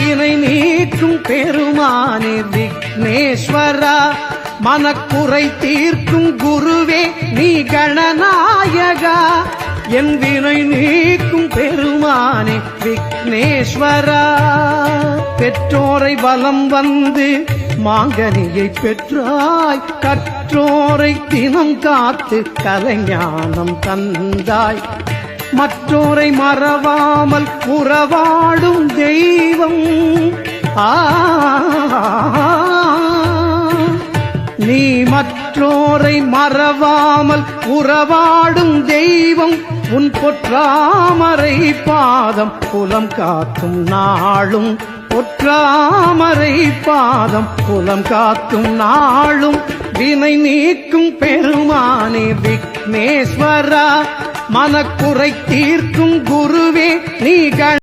வினை நீக்கும் பெருமானே விக்னேஸ்வரா, மனக்குறை தீர்க்கும் குருவே நீ கணநாயகா, என் வினை நீக்கும் பெருமானே விக்னேஸ்வரா. பெற்றோரை வலம் வந்து மாங்கனியை பெற்றாய், கற்றோரை தினம் காத்து கலைஞானம் தந்தாய், மற்றோரை மறவாமல் உறவாடும் தெய்வம். நீ மற்றோரை மறவாமல் உறவாடும் தெய்வம், உன் பொற்றாமரை பாதம் புலம் காக்கும் நாளும், பொற்றாமரை பாதம் புலம் காக்கும் நாளும். வினை நீக்கும் பெருமானே விக்னேஸ்வரா, மனக்குறை தீர்க்கும் குருவே நீ